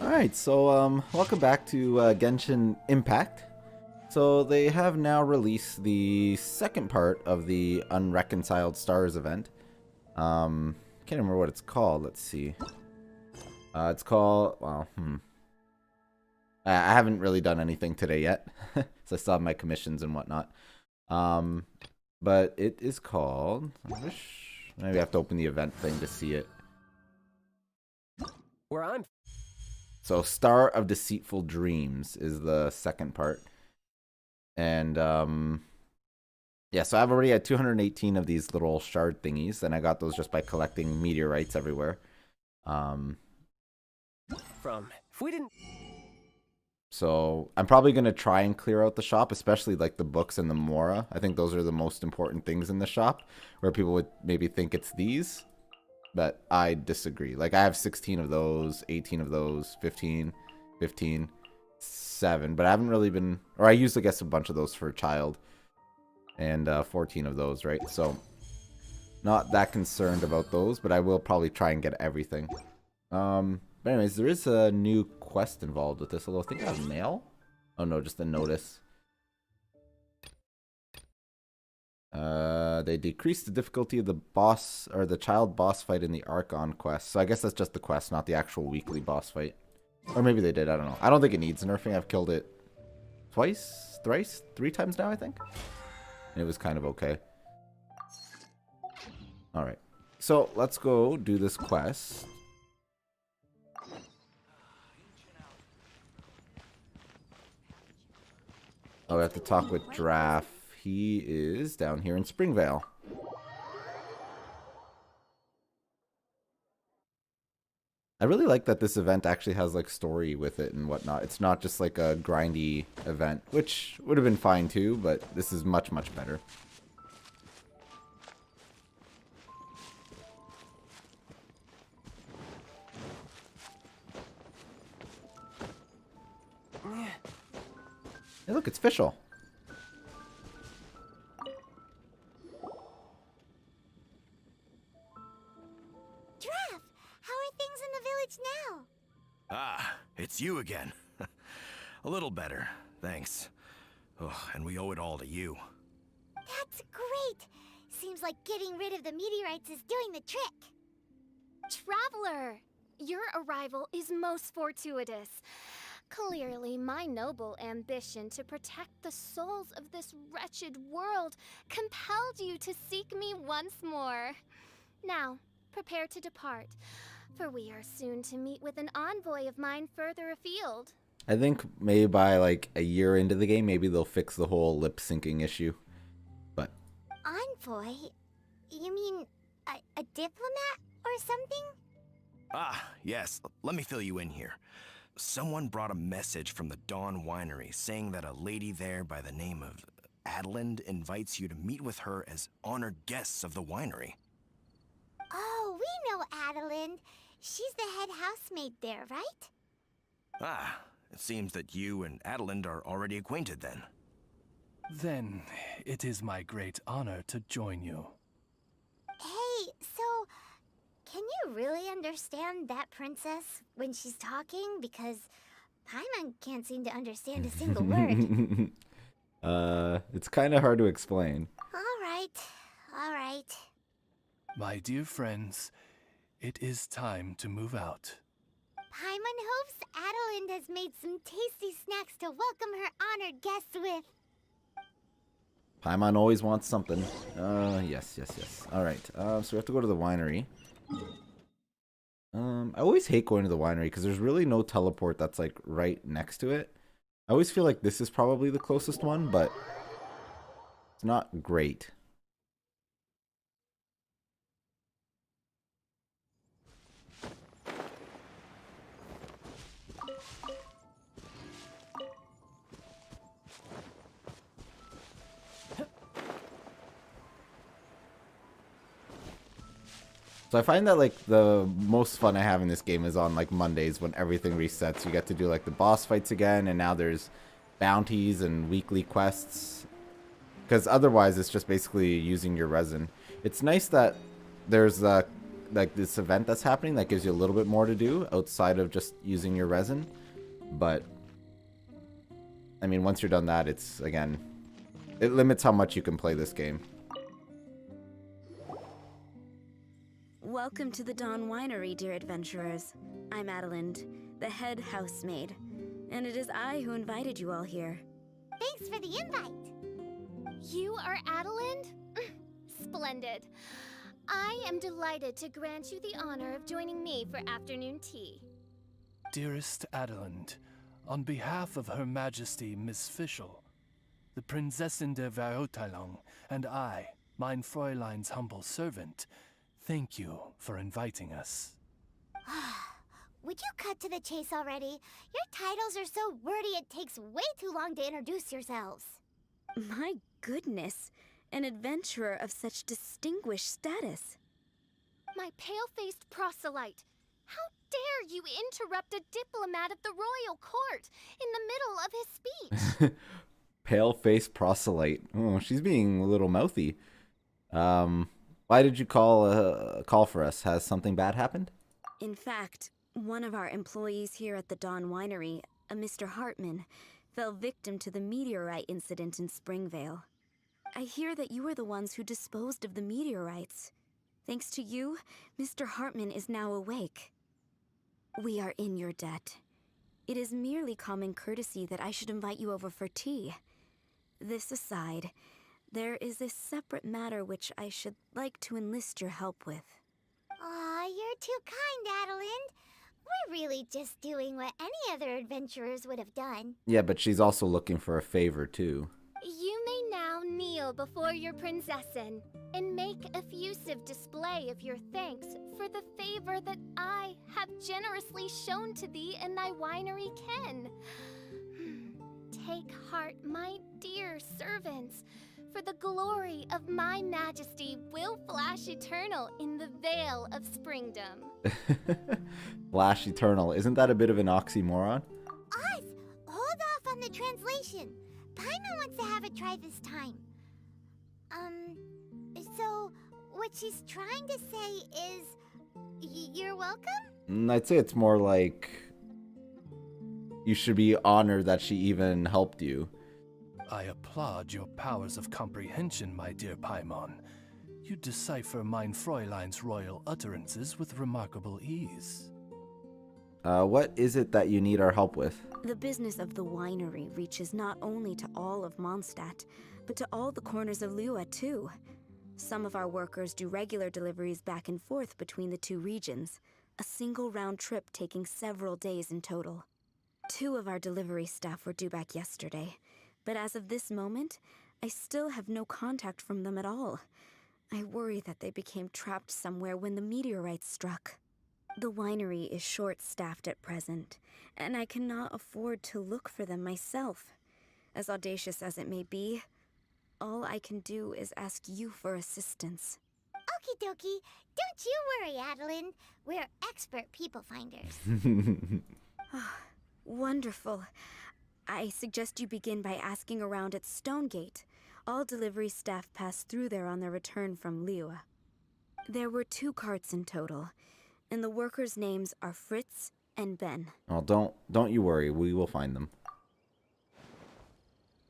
Alright, so welcome back to Genshin Impact. So they have now released the second part of the Unreconciled Stars event. Can't remember what it's called. Let's see. It's called, well, I haven't really done anything today yet, so I still have my commissions and whatnot. But it is called, maybe I have to open the event thing to see it. Where I'm So Star of Deceitful Dreams is the second part. And yeah, so I've already had 218 of these little shard thingies, and I got those just by collecting meteorites everywhere. from. If we didn't. So I'm probably going to try and clear out the shop, especially like the books and the Mora. I think those are the most important things in the shop, where people would maybe think it's these. But I disagree. Like, I have 16 of those, 18 of those, 15, 7. But I haven't really been... Or I used, I guess, a bunch of those for a child. And 14 of those, right? So, not that concerned about those. But I will probably try and get everything. But anyways, there is a new quest involved with this. Although I think I have mail? Oh, no, just a notice. They decreased the difficulty of the boss or the child boss fight in the Archon quest. So I guess that's just the quest, not the actual weekly boss fight. Or maybe they did, I don't know. I don't think it needs nerfing. I've killed it twice, thrice, 3 times now, I think. And it was kind of okay. Alright. So let's go do this quest. Oh, we have to talk with Draff. He is down here in Springvale. I really like that this event actually has like story with it and whatnot. It's not just like a grindy event, which would have been fine too, but this is much, much better. Hey, look, it's Fischl. Ah, it's you again. A little better, thanks. Oh, and we owe it all to you. That's great! Seems like getting rid of the meteorites is doing the trick. Traveler! Your arrival is most fortuitous. Clearly, my noble ambition to protect the souls of this wretched world compelled you to seek me once more. Now, prepare to depart, for we are soon to meet with an envoy of mine further afield. I think maybe by like a year into the game, maybe they'll fix the whole lip syncing issue. But Envoy? You mean a diplomat or something? Ah, yes. Let me fill you in here. Someone brought a message from the Dawn Winery saying that a lady there by the name of Adelind invites you to meet with her as honored guests of the winery. Oh, we know Adelind. She's the head housemaid there, right? Ah, it seems that you and Adelind are already acquainted then. Then it is my great honor to join you. Hey, so can you really understand that princess when she's talking? Because Paimon can't seem to understand a single word. it's kind of hard to explain. All right, all right. My dear friends, it is time to move out. Paimon hopes Adelind has made some tasty snacks to welcome her honored guests with. Paimon always wants something. Yes. Alright, so we have to go to the winery. I always hate going to the winery because there's really no teleport that's like right next to it. I always feel like this is probably the closest one, but it's not great. So I find that like the most fun I have in this game is on like Mondays when everything resets. You get to do like the boss fights again, and now there's bounties and weekly quests. Because otherwise it's just basically using your resin. It's nice that there's like this event that's happening that gives you a little bit more to do outside of just using your resin. But I mean, once you're done that, it's again, it limits how much you can play this game. Welcome to the Dawn Winery, dear adventurers. I'm Adelind, the head housemaid, and it is I who invited you all here. Thanks for the invite. You are Adelind? Splendid. I am delighted to grant you the honor of joining me for afternoon tea. Dearest Adelind, on behalf of Her Majesty Miss Fischl, the Prinzessin der Verurteilung, and I, mein Fräulein's humble servant, thank you for inviting us. Would you cut to the chase already? Your titles are so wordy it takes way too long to introduce yourselves. My goodness, an adventurer of such distinguished status. My pale-faced proselyte. How dare you interrupt a diplomat at the royal court in the middle of his speech? Pale-faced proselyte. Oh, she's being a little mouthy. Why did you call for us? Has something bad happened? In fact, one of our employees here at the Dawn Winery, a Mr. Hartman, fell victim to the meteorite incident in Springvale. I hear that you were the ones who disposed of the meteorites. Thanks to you, Mr. Hartman is now awake. We are in your debt. It is merely common courtesy that I should invite you over for tea. This aside, there is a separate matter which I should like to enlist your help with. Aw, you're too kind, Adelind. We're really just doing what any other adventurers would have done. Yeah, but she's also looking for a favor, too. You may now kneel before your Prinzessin and make effusive display of your thanks for the favor that I have generously shown to thee and thy winery ken. Take heart, my dear servants, for the glory of my majesty will flash eternal in the Vale of Springdom. Flash Eternal. Isn't that a bit of an oxymoron? Oz, hold off on the translation. Paimon wants to have a try this time. So what she's trying to say is, you're welcome? I'd say it's more like you should be honored that she even helped you. I applaud your powers of comprehension, my dear Paimon. You decipher mein Fräulein's royal utterances with remarkable ease. What is it that you need our help with? The business of the winery reaches not only to all of Mondstadt, but to all the corners of Lua, too. Some of our workers do regular deliveries back and forth between the two regions, a single round trip taking several days in total. 2 of our delivery staff were due back yesterday, but as of this moment, I still have no contact from them at all. I worry that they became trapped somewhere when the meteorites struck. The winery is short-staffed at present, and I cannot afford to look for them myself. As audacious as it may be, all I can do is ask you for assistance. Okie dokie. Don't you worry, Adelind. We're expert people finders. Wonderful. I suggest you begin by asking around at Stonegate. All delivery staff pass through there on their return from Lua. There were 2 carts in total, and the workers' names are Fritz and Ben. Oh, don't you worry. We will find them.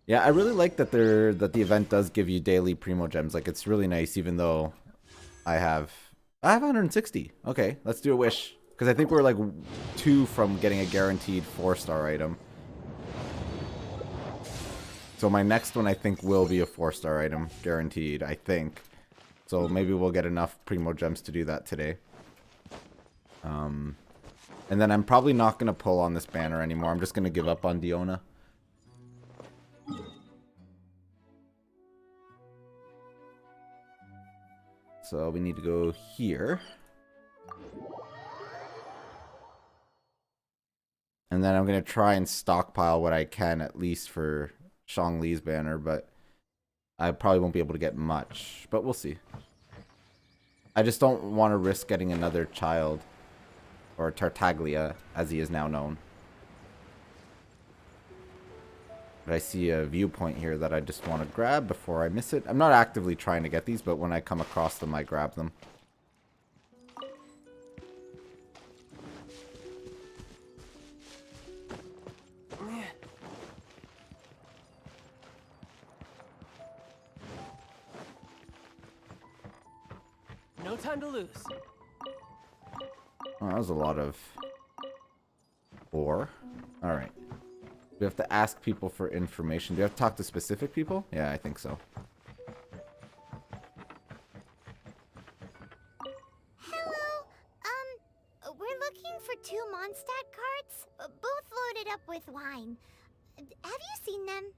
Yeah, I really like that the event does give you daily primo gems. Like, it's really nice, even though I have 160. Okay, let's do a wish, because I think we're like 2 from getting a guaranteed 4-star item. So my next one I think will be a 4-star item, guaranteed, I think. So maybe we'll get enough primo gems to do that today. And then I'm probably not going to pull on this banner anymore. I'm just going to give up on Diona. So we need to go here. And then I'm going to try and stockpile what I can, at least for Shangli's banner, but I probably won't be able to get much, but we'll see. I just don't want to risk getting another child, or Tartaglia, as he is now known. But I see a viewpoint here that I just want to grab before I miss it. I'm not actively trying to get these, but when I come across them, I grab them. time to lose. Oh, that was a lot of ore. Alright. We have to ask people for information. Do you have to talk to specific people? Yeah, I think so. Hello. We're looking for 2 Mondstadt carts, both loaded up with wine. Have you seen them?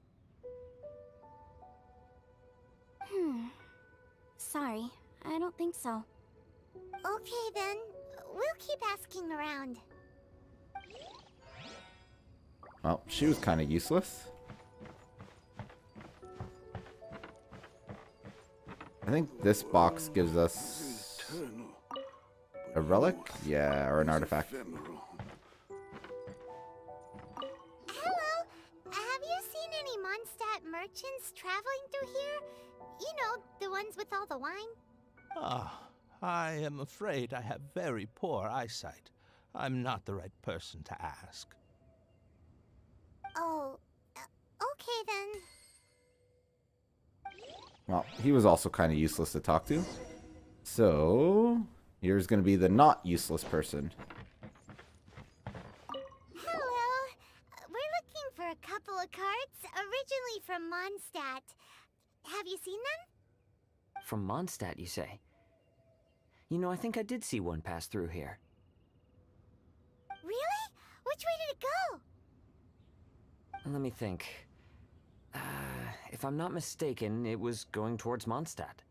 Sorry, I don't think so. Okay then. We'll keep asking around. Well, she was kind of useless. I think this box gives us a relic? Yeah, or an artifact. Hello. Have you seen any Mondstadt merchants traveling through here? You know, the ones with all the wine? Ah, I am afraid I have very poor eyesight. I'm not the right person to ask. Oh, okay then. Well, he was also kind of useless to talk to. So, here's going to be the not useless person. Hello. We're looking for a couple of carts, originally from Mondstadt. Have you seen them? From Mondstadt, you say? You know, I think I did see one pass through here. Really? Which way did it go? Let me think. If I'm not mistaken, it was going towards Mondstadt.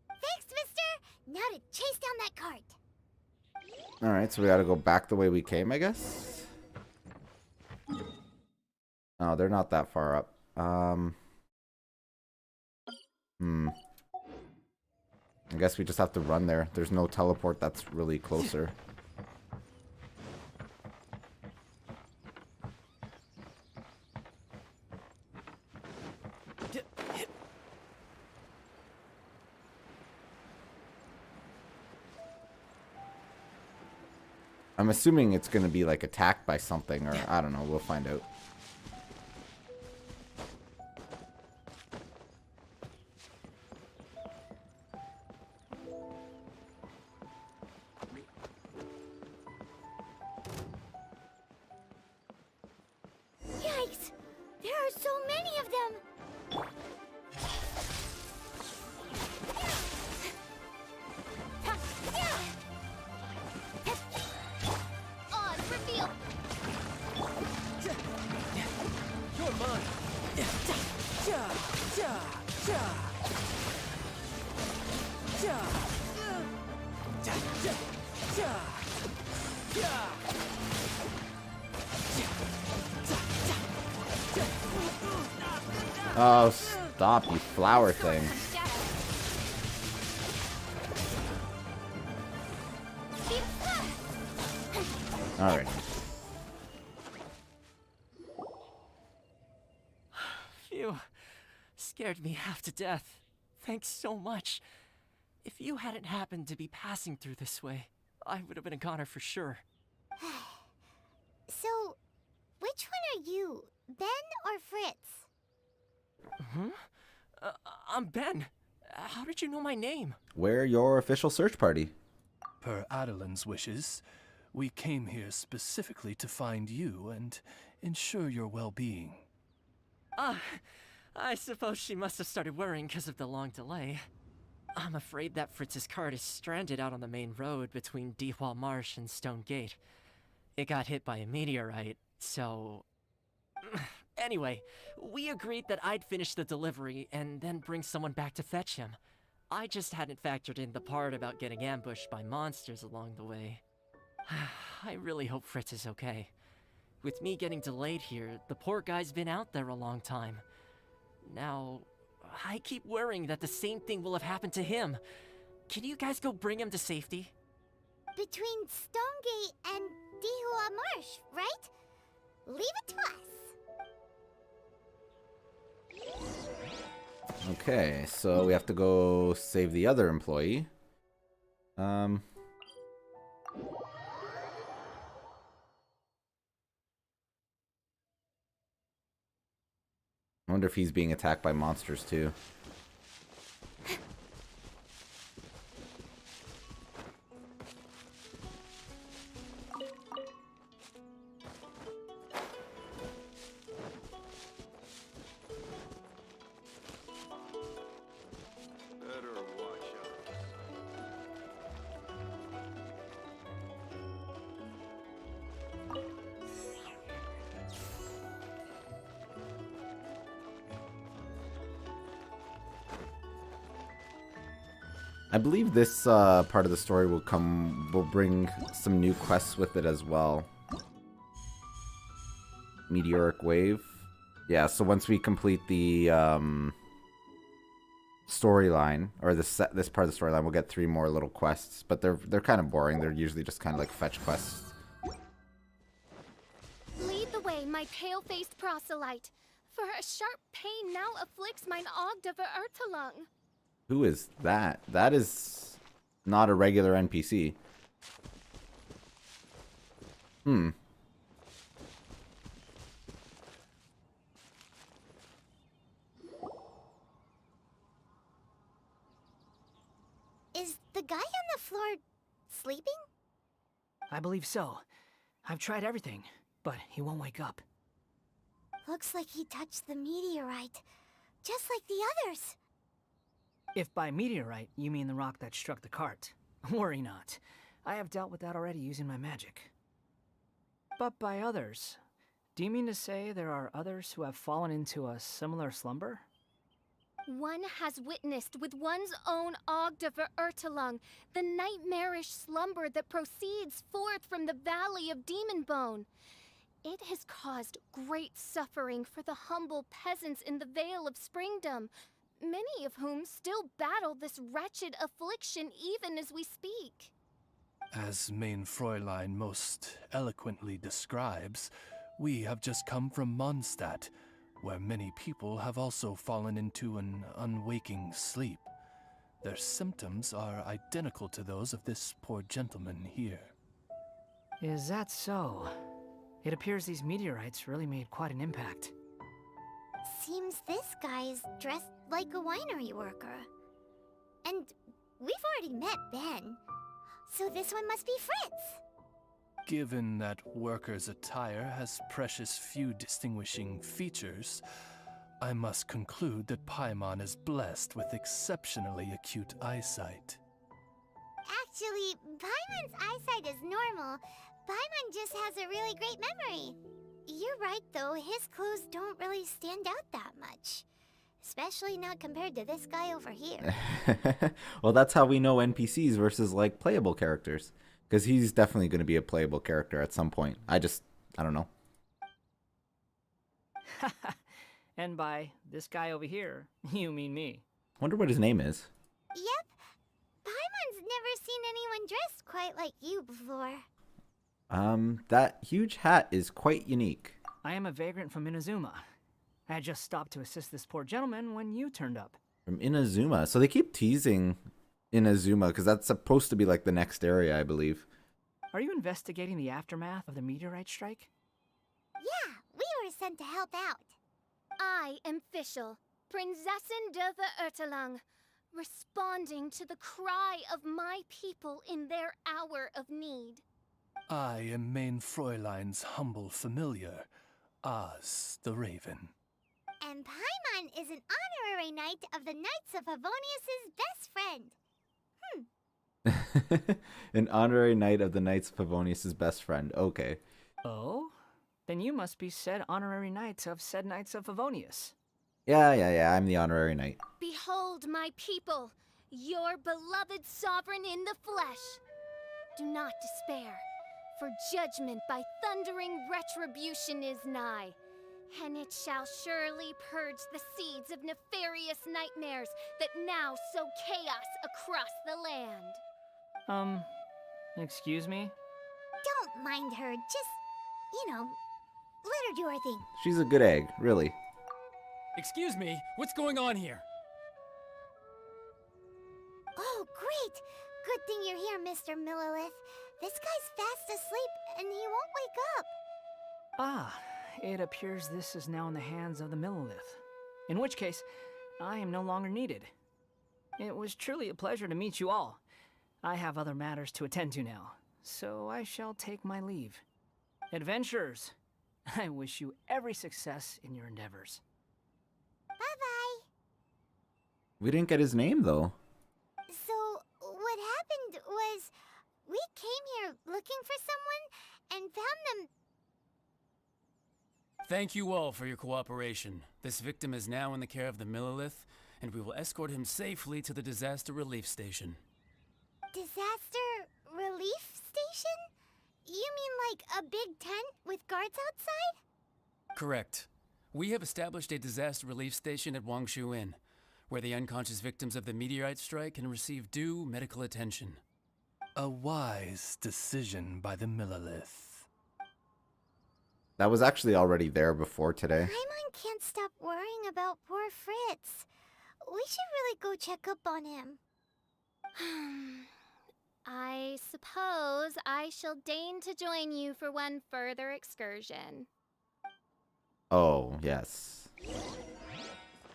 Thanks, mister. Now to chase down that cart. Alright, so we gotta go back the way we came, I guess? Oh, they're not that far up. I guess we just have to run there. There's no teleport that's really closer. I'm assuming it's gonna be like attacked by something, or I don't know, we'll find out. Yikes! There are so many of them! On reveal. You're mine! Oh, stop, you flower thing. Alright. Phew. Scared me half to death. Thanks so much. If you hadn't happened to be passing through this way, I would have been a goner for sure. So, which one are you? Ben or Fritz? I'm Ben. How did you know my name? We're your official search party. Per Adelin's wishes, we came here specifically to find you and ensure your well-being. I suppose she must have started worrying because of the long delay. I'm afraid that Fritz's cart is stranded out on the main road between Dihua Marsh and Stone Gate. It got hit by a meteorite, so... Anyway, we agreed that I'd finish the delivery and then bring someone back to fetch him. I just hadn't factored in the part about getting ambushed by monsters along the way. I really hope Fritz is okay. With me getting delayed here, the poor guy's been out there a long time. Now, I keep worrying that the same thing will have happened to him. Can you guys go bring him to safety? Between Stonegate and Dihua Marsh, right? Leave it to us. Okay, so we have to go save the other employee. I wonder if he's being attacked by monsters too. I believe this part of the story will bring some new quests with it as well. Meteoric Wave. Yeah, so once we complete the storyline, or this part of the storyline, we'll get 3 more little quests, but they're kind of boring. They're usually just kind of like fetch quests. Lead the way, my pale-faced proselyte, for a sharp pain now afflicts mine Ogde Ertelung. Who is that? That is not a regular NPC. Is the guy on the floor sleeping? I believe so. I've tried everything, but he won't wake up. Looks like he touched the meteorite, just like the others. If by meteorite you mean the rock that struck the cart, worry not. I have dealt with that already using my magic. But by others, do you mean to say there are others who have fallen into a similar slumber? One has witnessed with one's own Ogde Ertelung the nightmarish slumber that proceeds forth from the Valley of Demonbone. It has caused great suffering for the humble peasants in the Vale of Springdom, many of whom still battle this wretched affliction even as we speak. As Main Fräulein most eloquently describes, we have just come from Mondstadt, where many people have also fallen into an unwaking sleep. Their symptoms are identical to those of this poor gentleman here. Is that so? It appears these meteorites really made quite an impact. Seems this guy's dressed like a winery worker. And we've already met Ben, so this one must be Fritz. Given that worker's attire has precious few distinguishing features, I must conclude that Paimon is blessed with exceptionally acute eyesight. Actually, Paimon's eyesight is normal. Paimon just has a really great memory. You're right, though. His clothes don't really stand out that much. Especially not compared to this guy over here. Well, that's how we know NPCs versus, like, playable characters. Because he's definitely going to be a playable character at some point. I don't know. And by this guy over here, you mean me. Wonder what his name is. Yep. Paimon's never seen anyone dressed quite like you before. That huge hat is quite unique. I am a vagrant from Inazuma. I had just stopped to assist this poor gentleman when you turned up. From Inazuma. So they keep teasing Inazuma, because that's supposed to be like the next area, I believe. Are you investigating the aftermath of the meteorite strike? Yeah, we were sent to help out. I am Fischl, Prinzessin der Ertelung, responding to the cry of my people in their hour of need. I am Main Fräulein's humble familiar, Oz the Raven. And Paimon is an honorary knight of the Knights of Favonius' best friend. An honorary knight of the Knights of Favonius' best friend. Okay. Oh? Then you must be said honorary knight of said Knights of Favonius. Yeah, I'm the honorary knight. Behold my people, your beloved sovereign in the flesh. Do not despair, for judgment by thundering retribution is nigh, and it shall surely purge the seeds of nefarious nightmares that now sow chaos across the land. Excuse me? Don't mind her, just, let her do her thing. She's a good egg, really. Excuse me, what's going on here? Oh, great! Good thing you're here, Mr. Millilith. This guy's fast asleep, and he won't wake up. Ah, it appears this is now in the hands of the Millilith. In which case, I am no longer needed. It was truly a pleasure to meet you all. I have other matters to attend to now, so I shall take my leave. Adventurers, I wish you every success in your endeavors. Bye-bye. We didn't get his name, though. So, what happened was, we came here looking for someone and found them. Thank you all for your cooperation. This victim is now in the care of the Millilith, and we will escort him safely to the disaster relief station. disaster relief station? You mean like a big tent with guards outside? Correct. We have established a disaster relief station at Wangshu Inn, where the unconscious victims of the meteorite strike can receive due medical attention. A wise decision by the Millilith. That was actually already there before today. Paimon can't stop worrying about poor Fritz. We should really go check up on him. I suppose I shall deign to join you for one further excursion. Oh, yes.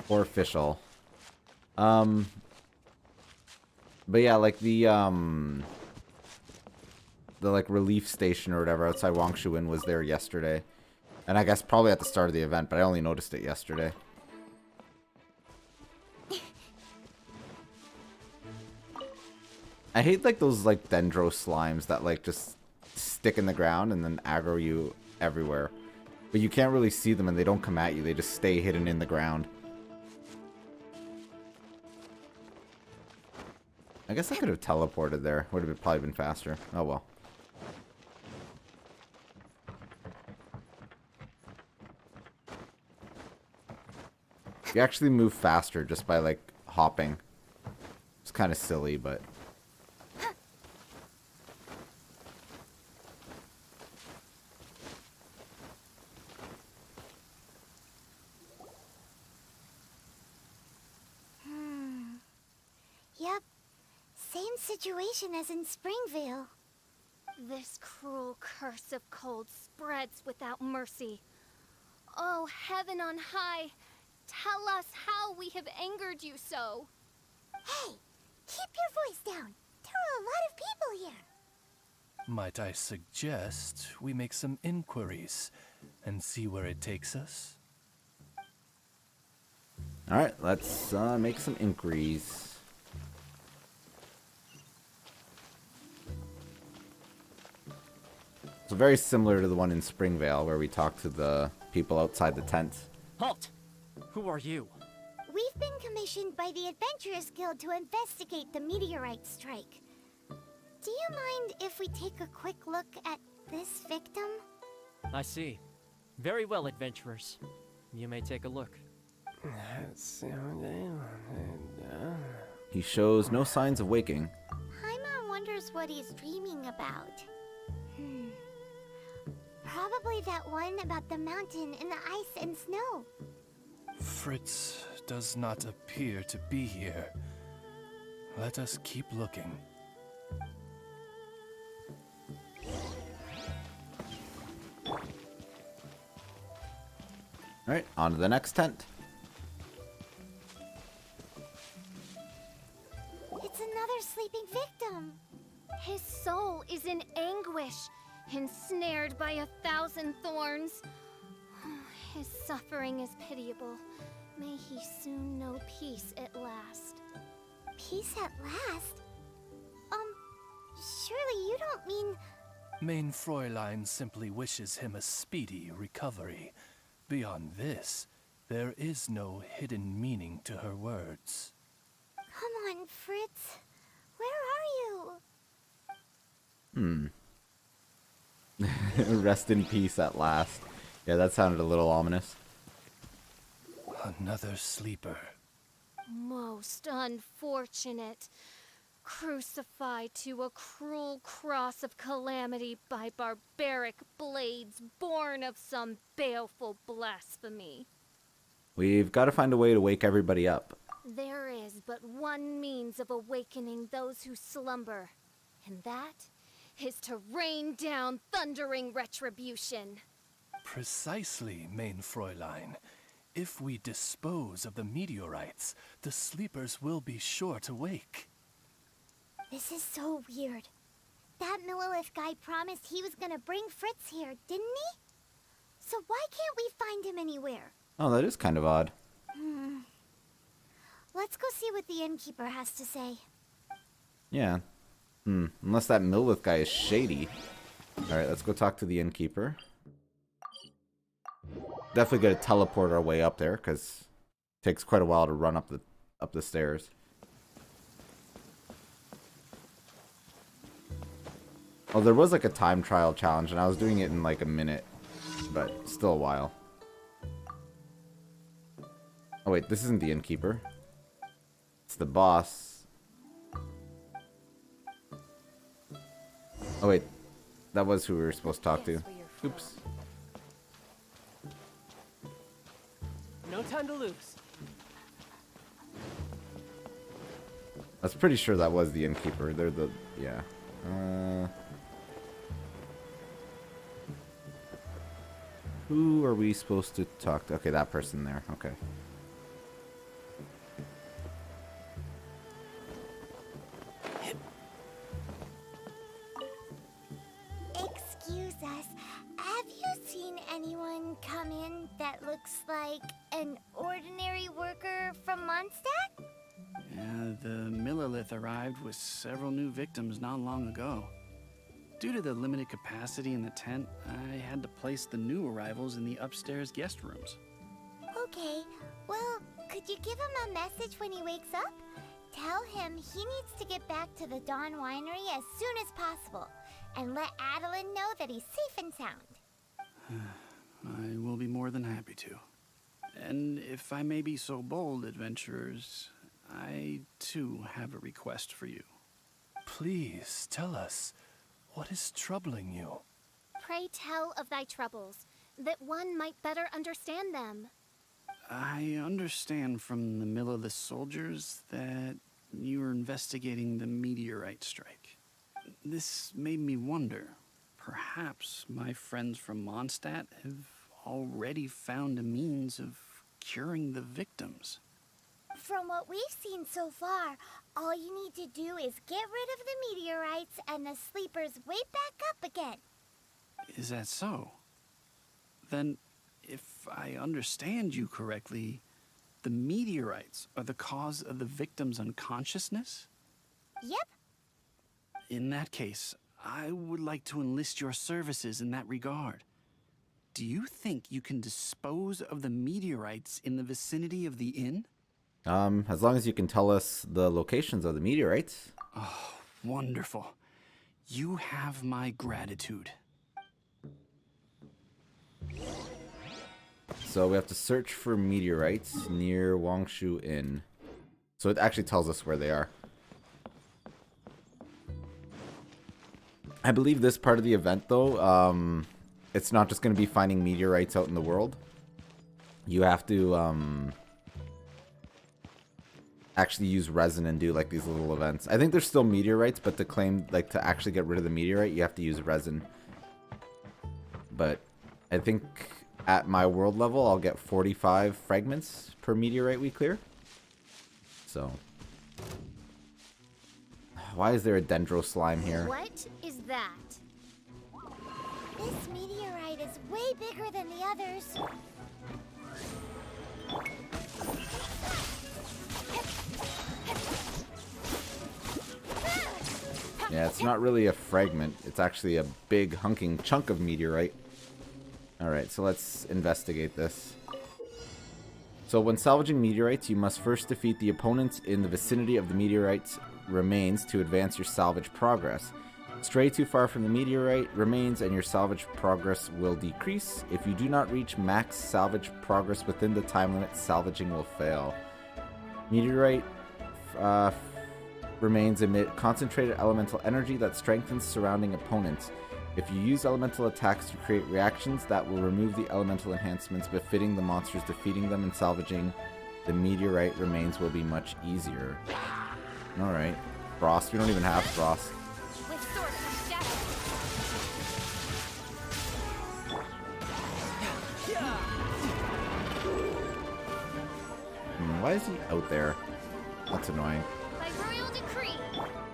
Or official. But yeah, like the like relief station or whatever outside Wangshu Inn was there yesterday. And I guess probably at the start of the event, but I only noticed it yesterday. I hate like those like dendro slimes that like just stick in the ground and then aggro you everywhere. But you can't really see them and they don't come at you, they just stay hidden in the ground. I guess I could have teleported there. Would have probably been faster. Oh well. You actually move faster just by like hopping. It's kind of silly, but... Yep. Same situation as in Springvale. This cruel curse of cold spreads without mercy. Oh, heaven on high, tell us how we have angered you so. Hey, keep your voice down. There are a lot of people here. Might I suggest we make some inquiries and see where it takes us? Alright, let's make some inquiries. So very similar to the one in Springvale where we talked to the people outside the tent. Halt! Who are you? We've been commissioned by the Adventurers Guild to investigate the meteorite strike. Do you mind if we take a quick look at this victim? I see. Very well, adventurers. You may take a look. He shows no signs of waking. Paimon wonders what he's dreaming about. Probably that one about the mountain and the ice and snow. Fritz does not appear to be here. Let us keep looking. Alright, on to the next tent. It's another sleeping victim. His soul is in anguish, ensnared by 1,000 thorns. His suffering is pitiable. May he soon know peace at last. Peace at last? Surely you don't mean... Main Fräulein simply wishes him a speedy recovery. Beyond this, there is no hidden meaning to her words. Come on, Fritz. Where are you? Rest in peace at last. Yeah, that sounded a little ominous. Another sleeper. Most unfortunate. Crucified to a cruel cross of calamity by barbaric blades born of some baleful blasphemy. We've got to find a way to wake everybody up. There is but one means of awakening those who slumber, and that is to rain down thundering retribution. Precisely, Main Fräulein. If we dispose of the meteorites, the sleepers will be sure to wake. This is so weird. That Millilith guy promised he was gonna bring Fritz here, didn't he? So why can't we find him anywhere? Oh, that is kind of odd. Let's go see what the innkeeper has to say. Yeah. Unless that Millith guy is shady. Alright, let's go talk to the innkeeper. Definitely gonna teleport our way up there, because it takes quite a while to run up the stairs. Oh, there was like a time trial challenge, and I was doing it in like a minute, but still a while. Oh wait, this isn't the innkeeper. It's the boss. Oh wait, that was who we were supposed to talk to. Oops. No time to lose. I was pretty sure that was the innkeeper. They're the... yeah. Who are we supposed to talk to? Okay, that person there. Okay. Excuse us. Have you seen anyone come in that looks like an ordinary worker from Mondstadt? Yeah, the Millilith arrived with several new victims not long ago. Due to the limited capacity in the tent, I had to place the new arrivals in the upstairs guest rooms. Okay, well, could you give him a message when he wakes up? Tell him he needs to get back to the Dawn Winery as soon as possible, and let Adeline know that he's safe and sound. I will be more than happy to. And if I may be so bold, adventurers, I too have a request for you. Please tell us, what is troubling you? Pray tell of thy troubles, that one might better understand them. I understand from the Millilith soldiers that you are investigating the meteorite strike. This made me wonder, perhaps my friends from Mondstadt have already found a means of curing the victims. From what we've seen so far, all you need to do is get rid of the meteorites and the sleepers wake back up again. Is that so? Then, if I understand you correctly, the meteorites are the cause of the victim's unconsciousness? Yep. In that case, I would like to enlist your services in that regard. Do you think you can dispose of the meteorites in the vicinity of the inn? As long as you can tell us the locations of the meteorites. Oh, wonderful. You have my gratitude. So we have to search for meteorites near Wangshu Inn. So it actually tells us where they are. I believe this part of the event, though, it's not just going to be finding meteorites out in the world. You have to actually use resin and do like these little events. I think there's still meteorites, but to claim, like, to actually get rid of the meteorite, you have to use resin. But I think at my world level, I'll get 45 fragments per meteorite we clear. So, why is there a dendro slime here? What is that? This meteorite is way bigger than the others. Yeah, it's not really a fragment. It's actually a big hunking chunk of meteorite. Alright, so let's investigate this. So when salvaging meteorites, you must first defeat the opponents in the vicinity of the meteorite's remains to advance your salvage progress. Stray too far from the meteorite remains and your salvage progress will decrease. If you do not reach max salvage progress within the time limit, salvaging will fail. Meteorite remains emit concentrated elemental energy that strengthens surrounding opponents. If you use elemental attacks to create reactions, that will remove the elemental enhancements befitting the monsters. Defeating them and salvaging the meteorite remains will be much easier. Alright. Frost. We don't even have Frost. With sword of shadow. Why is he out there? That's annoying. By royal decree,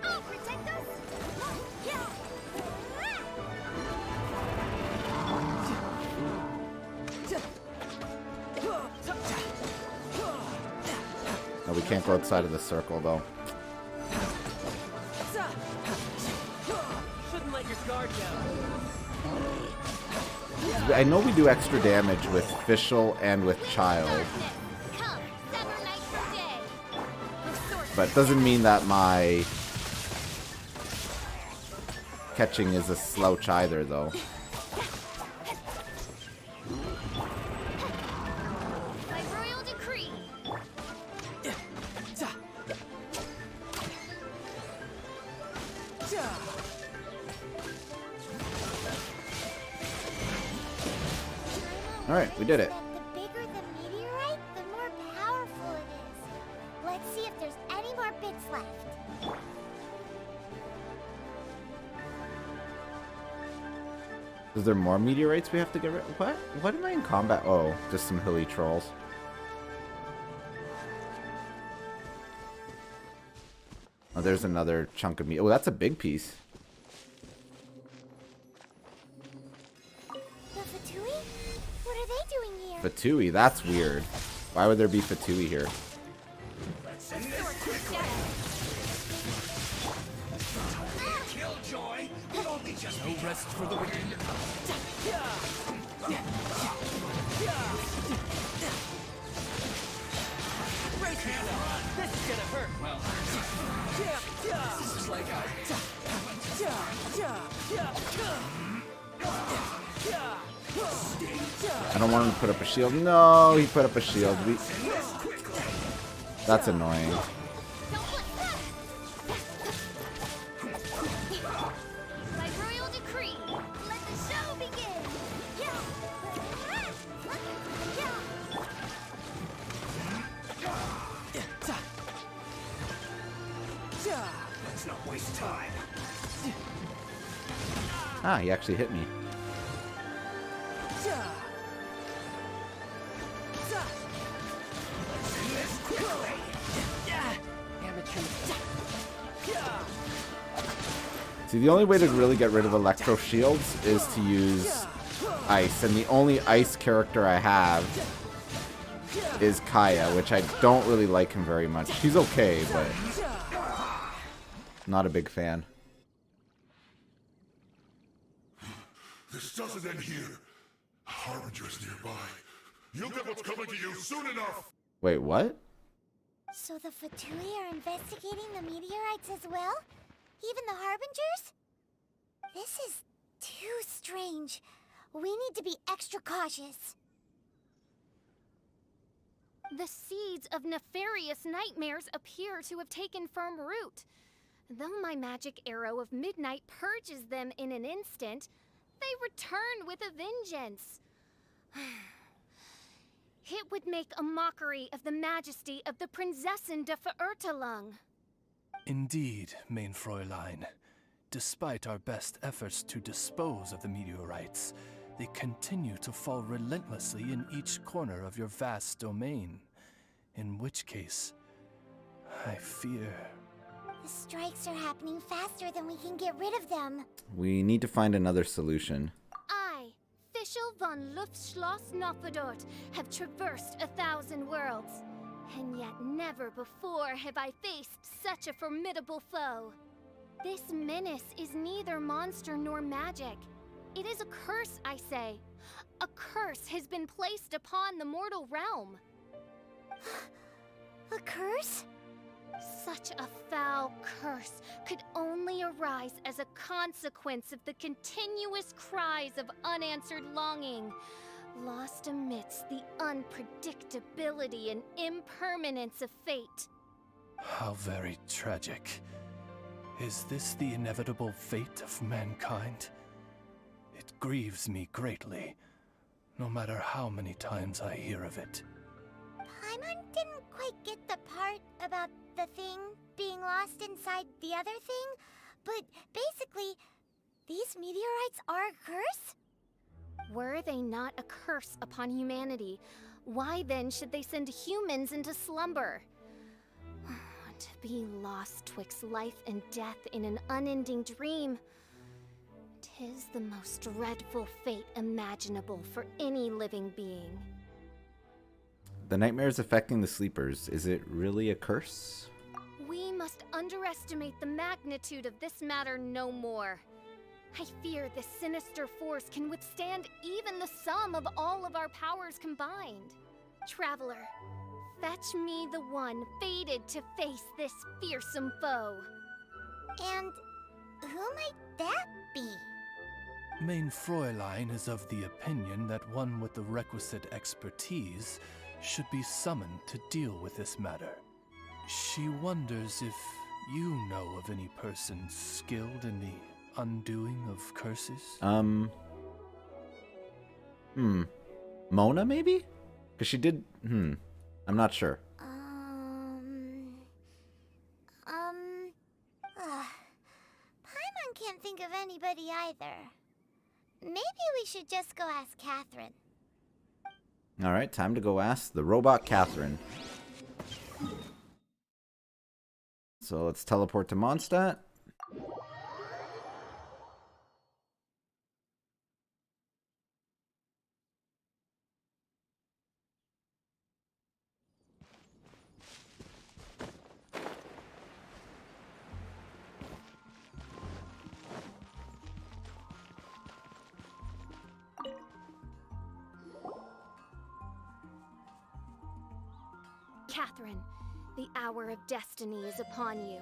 I'll protect us. No, we can't go outside of the circle, though. Shouldn't let your guard down. I know we do extra damage with Fischl and with Child, Come, sever night from day. With sword but doesn't mean that my catching is a slouch either, though. By royal decree. Alright, we did it. The bigger the meteorite, the more powerful it is. Let's see if there's any more bits left. Is there more meteorites we have to get rid of? What? What am I in combat? Oh, just some hilly trolls. Oh, there's another chunk of meat. Oh, that's a big piece. The Fatui? What are they doing here? Fatui, that's weird. Why would there be Fatui here? Killjoy! Only just No rest for the wicked. This is gonna hurt. Well, this is like I don't want him to put up a shield. No, he put up a shield. That's annoying. By royal decree, let the show begin. Let's not waste time. Ah, he actually hit me. See, the only way to really get rid of electro shields is to use ice, and the only ice character I have is Kaya, which I don't really like him very much. He's okay, but not a big fan. This doesn't end here. Harbinger's nearby. You'll get what's coming to you soon enough. Wait, what? So the Fatui are investigating the meteorites as well? Even the Harbingers? This is too strange. We need to be extra cautious. The seeds of nefarious nightmares appear to have taken firm root. Though my magic arrow of midnight purges them in an instant, they return with a vengeance. It would make a mockery of the majesty of the Prinzessin de Verurtelung. Indeed, main Fräulein. Despite our best efforts to dispose of the meteorites, they continue to fall relentlessly in each corner of your vast domain. In which case, I fear... The strikes are happening faster than we can get rid of them. We need to find another solution. I, Fischl von Luftschloss Nopfadort, have traversed 1,000 worlds. And yet never before have I faced such a formidable foe. This menace is neither monster nor magic. It is a curse, I say. A curse has been placed upon the mortal realm. A curse? Such a foul curse could only arise as a consequence of the continuous cries of unanswered longing, lost amidst the unpredictability and impermanence of fate. How very tragic. Is this the inevitable fate of mankind? It grieves me greatly, no matter how many times I hear of it. Paimon didn't quite get the part about the thing being lost inside the other thing, but basically, these meteorites are a curse? Were they not a curse upon humanity, why then should they send humans into slumber? To be lost twixt life and death in an unending dream. 'Tis the most dreadful fate imaginable for any living being. The nightmares affecting the sleepers. Is it really a curse? We must underestimate the magnitude of this matter no more. I fear this sinister force can withstand even the sum of all of our powers combined. Traveler, fetch me the one fated to face this fearsome foe. And who might that be? Main Fräulein is of the opinion that one with the requisite expertise should be summoned to deal with this matter. She wonders if you know of any person skilled in the undoing of curses? Mona, maybe? Because she did... I'm not sure. Paimon can't think of anybody either. Maybe we should just go ask Catherine. Alright, time to go ask the robot Catherine. So let's teleport to Mondstadt. Catherine, the hour of destiny is upon you.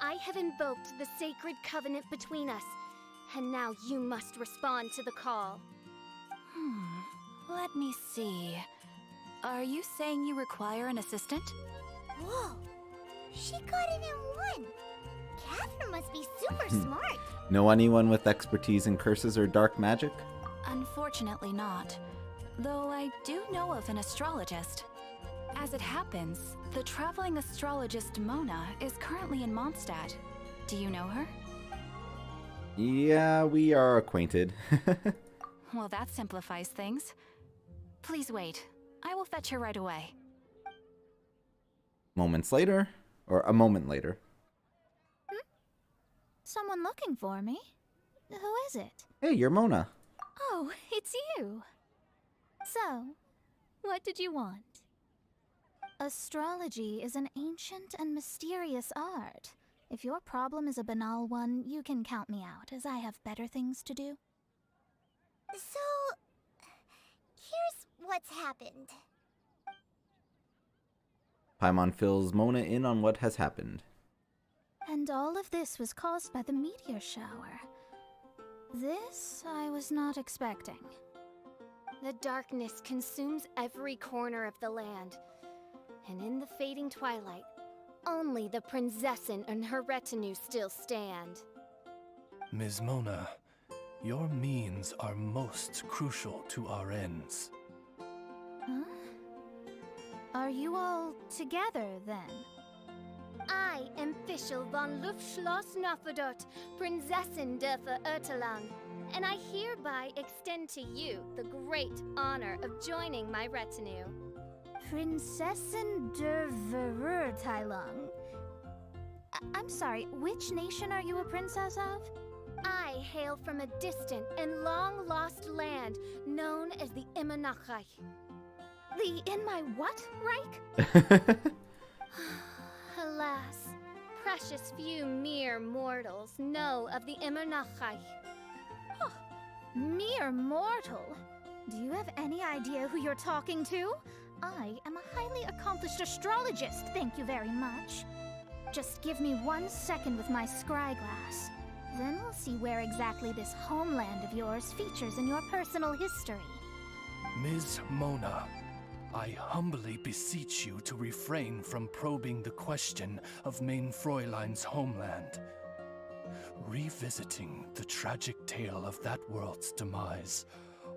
I have invoked the sacred covenant between us, and now you must respond to the call. Let me see. Are you saying you require an assistant? Whoa! She got it in one! Catherine must be super smart! Know anyone with expertise in curses or dark magic? Unfortunately not. Though I do know of an astrologist. As it happens, the traveling astrologist Mona is currently in Mondstadt. Do you know her? Yeah, we are acquainted. Well, that simplifies things. Please wait. I will fetch her right away. Moments later, or a moment later. Someone looking for me? Who is it? Hey, you're Mona. Oh, it's you. So, what did you want? Astrology is an ancient and mysterious art. If your problem is a banal one, you can count me out, as I have better things to do. So, here's what's happened. Paimon fills Mona in on what has happened. And all of this was caused by the meteor shower. This I was not expecting. The darkness consumes every corner of the land. And in the fading twilight, only the Prinzessin and her retinue still stand. Ms. Mona, your means are most crucial to our ends. Huh? Are you all together, then? I am Fischl von Luftschloss Nafadot, Prinzessin der Verirrtelang, and I hereby extend to you the great honor of joining my retinue. Prinzessin der Verirrtelang. I'm sorry, which nation are you a princess of? I hail from a distant and long-lost land known as the Immernachtreich. The in my what, Reich? Alas, precious few mere mortals know of the Immernachtreich. Oh, mere mortal? Do you have any idea who you're talking to? I am a highly accomplished astrologist, thank you very much. Just give me 1 second with my scryglass. Then we'll see where exactly this homeland of yours features in your personal history. Ms. Mona, I humbly beseech you to refrain from probing the question of Main Fräulein's homeland. Revisiting the tragic tale of that world's demise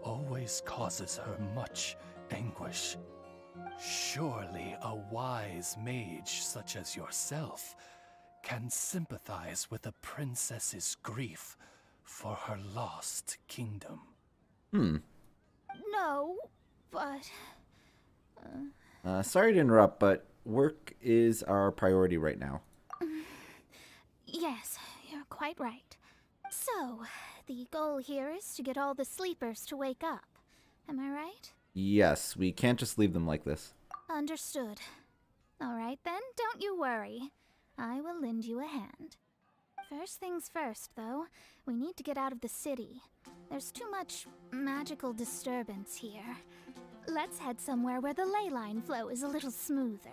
always causes her much anguish. Surely a wise mage such as yourself can sympathize with a princess's grief for her lost kingdom. No, but... Sorry to interrupt, but work is our priority right now. Yes, you're quite right. So, the goal here is to get all the sleepers to wake up. Am I right? Yes, we can't just leave them like this. Understood. All right then, don't you worry. I will lend you a hand. First things first, though, we need to get out of the city. There's too much magical disturbance here. Let's head somewhere where the ley line flow is a little smoother.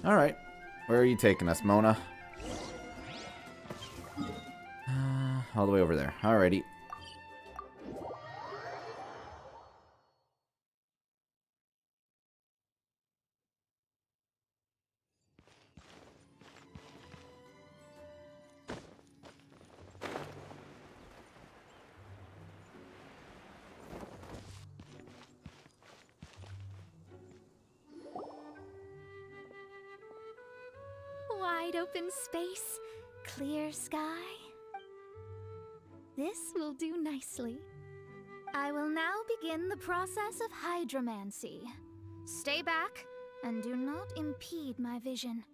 Alright, where are you taking us, Mona? all the way over there. Alrighty. Wide open space, clear sky. This will do nicely. I will now begin the process of hydromancy. Stay back and do not impede my vision.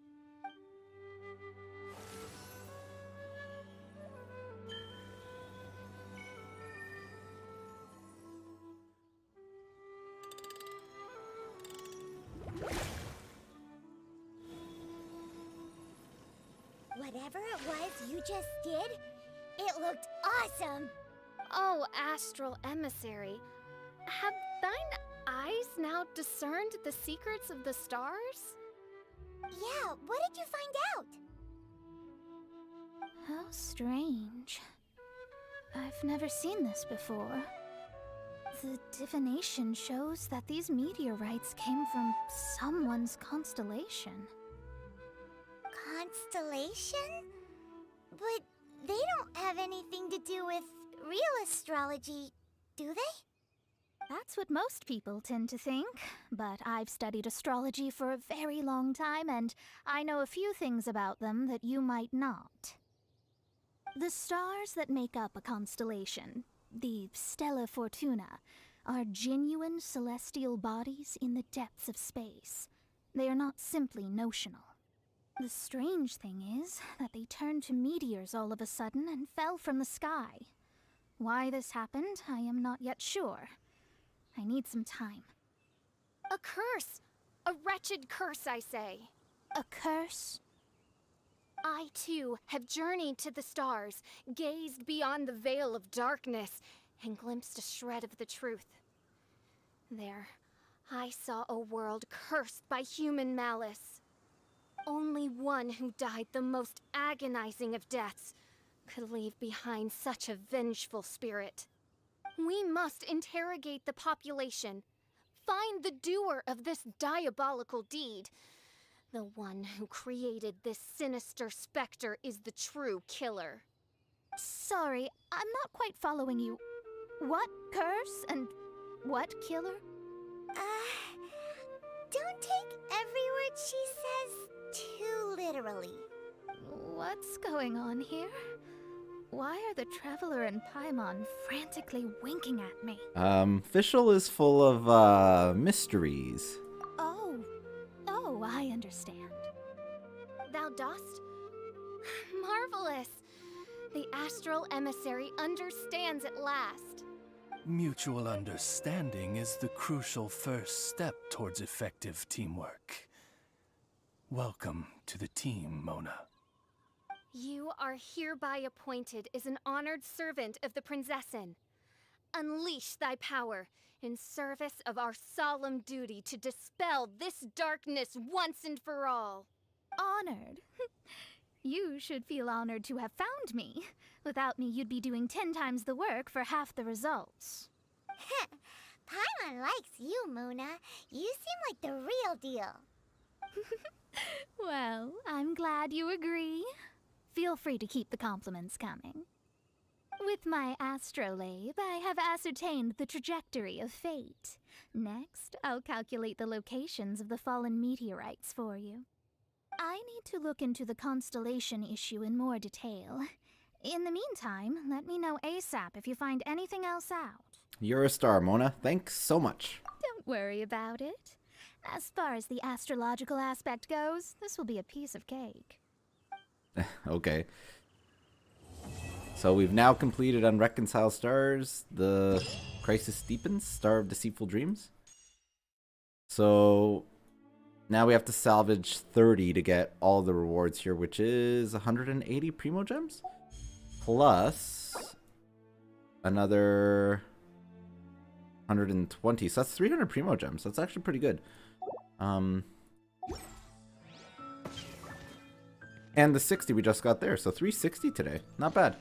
Whatever it was you just did, it looked awesome! Oh, astral emissary, have thine eyes now discerned the secrets of the stars? Yeah, what did you find out? How strange. I've never seen this before. The divination shows that these meteorites came from someone's constellation. Constellation? But they don't have anything to do with real astrology, do they? That's what most people tend to think, but I've studied astrology for a very long time, and I know a few things about them that you might not. The stars that make up a constellation, the Stella Fortuna, are genuine celestial bodies in the depths of space. They are not simply notional. The strange thing is that they turned to meteors all of a sudden and fell from the sky. Why this happened, I am not yet sure. I need some time. A curse! A wretched curse, I say. A curse? I, too, have journeyed to the stars, gazed beyond the veil of darkness, and glimpsed a shred of the truth. There, I saw a world cursed by human malice. Only one who died the most agonizing of deaths could leave behind such a vengeful spirit. We must interrogate the population, find the doer of this diabolical deed. The one who created this sinister specter is the true killer. Sorry, I'm not quite following you. What curse and what killer? Don't take every word she says too literally. What's going on here? Why are the Traveler and Paimon frantically winking at me? Fischl is full of, mysteries. Oh, I understand. Thou dost? Marvelous! The astral emissary understands at last. Mutual understanding is the crucial first step towards effective teamwork. Welcome to the team, Mona. You are hereby appointed as an honored servant of the Prinzessin. Unleash thy power in service of our solemn duty to dispel this darkness once and for all. Honored? You should feel honored to have found me. Without me, you'd be doing 10 times the work for half the results. Paimon likes you, Mona. You seem like the real deal. Well, I'm glad you agree. Feel free to keep the compliments coming. With my astrolabe, I have ascertained the trajectory of fate. Next, I'll calculate the locations of the fallen meteorites for you. I need to look into the constellation issue in more detail. In the meantime, let me know ASAP if you find anything else out. You're a star, Mona. Thanks so much. Don't worry about it. As far as the astrological aspect goes, this will be a piece of cake. Okay. So we've now completed Unreconciled Stars, the Crisis Deepens, Star of Deceitful Dreams. So now we have to salvage 30 to get all the rewards here, which is 180 Primo Gems. Plus another 120. So that's 300 Primo Gems. That's actually pretty good. And the 60 we just got there. So 360 today. Not bad.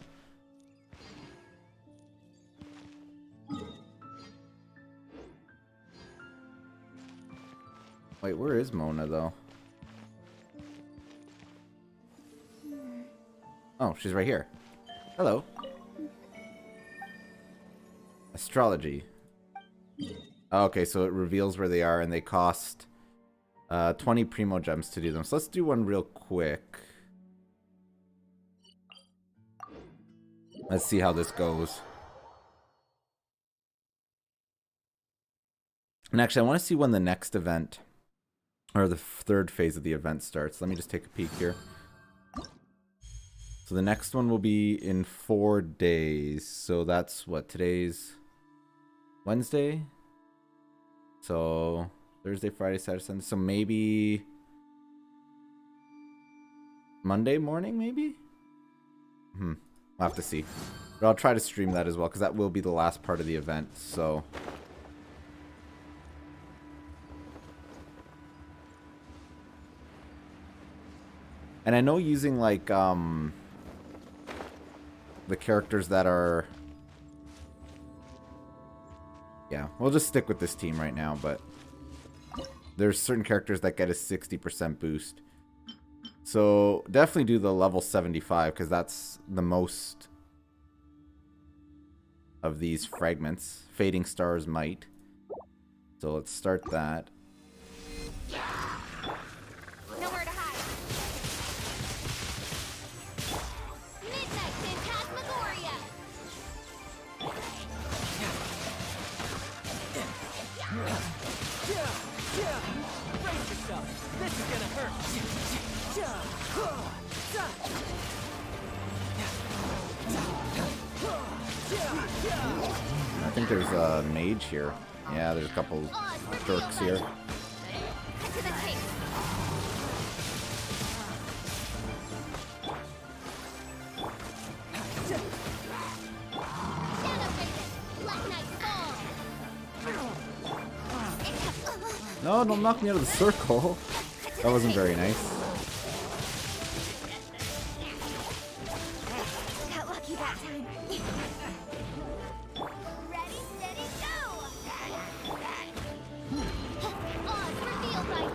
Wait, where is Mona, though? Oh, she's right here. Hello. Astrology. Oh, okay, so it reveals where they are, and they cost 20 Primo Gems to do them. So let's do one real quick. Let's see how this goes. And actually, I want to see when the next event, or the third phase of the event starts. Let me just take a peek here. So the next one will be in 4 days. So that's what, today's Wednesday? So Thursday, Friday, Saturday, Sunday. So maybe Monday morning, maybe? I'll have to see. But I'll try to stream that as well, because that will be the last part of the event. So and I know using like the characters that are, yeah, we'll just stick with this team right now, but there's certain characters that get a 60% boost. So definitely do the level 75, because that's the most of these fragments. Fading Stars might. So let's start that. Nowhere to hide. Midnight Phantasmagoria. Brace yourself. This is gonna hurt. I think there's a mage here. Yeah, there's a couple jerks here. Cut to the chase. Shadow Raven, Black Knight fall. No, don't knock me out of the circle. That wasn't very nice. Got lucky that time. Ready, steady, go! Oz, reveal right.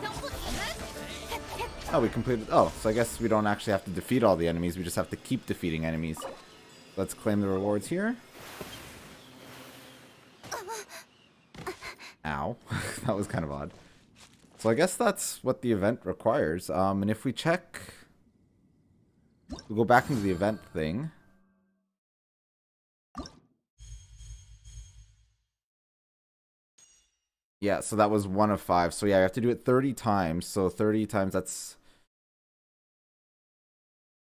Don't look at us. Oh, we completed. Oh, so I guess we don't actually have to defeat all the enemies. We just have to keep defeating enemies. Let's claim the rewards here. Ow. That was kind of odd. So I guess that's what the event requires. And if we check, we'll go back into the event thing. Yeah, so that was 1 of 5. So yeah, I have to do it 30 times. So 30 times, that's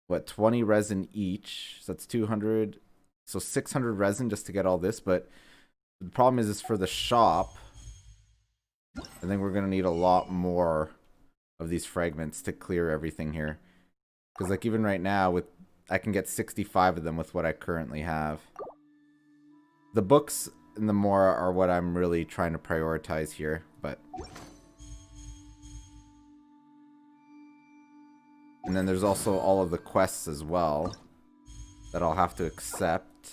what, 20 resin each. So that's 200. So 600 resin just to get all this. But the problem is for the shop, I think we're going to need a lot more of these fragments to clear everything here. Because like even right now, with I can get 65 of them with what I currently have. The books and the more are what I'm really trying to prioritize here, but and then there's also all of the quests as well that I'll have to accept.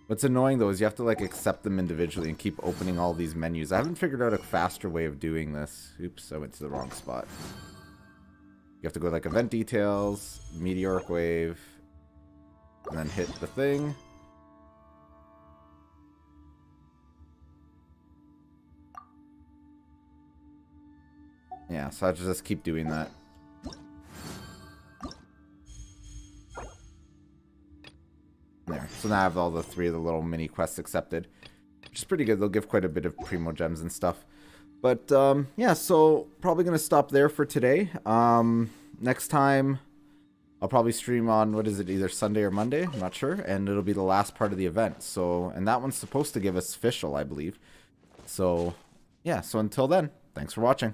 What's annoying though is you have to like accept them individually and keep opening all these menus. I haven't figured out a faster way of doing this. Oops, I went to the wrong spot. You have to go like event details, meteoric wave, and then hit the thing. Yeah, so I just keep doing that. There. So now I have all the 3 of the little mini quests accepted, which is pretty good. They'll give quite a bit of Primo Gems and stuff. But yeah, so probably going to stop there for today. Next time, I'll probably stream on, what is it, either Sunday or Monday? I'm not sure. And it'll be the last part of the event. So, and that one's supposed to give us official, I believe. So, yeah, so until then, thanks for watching.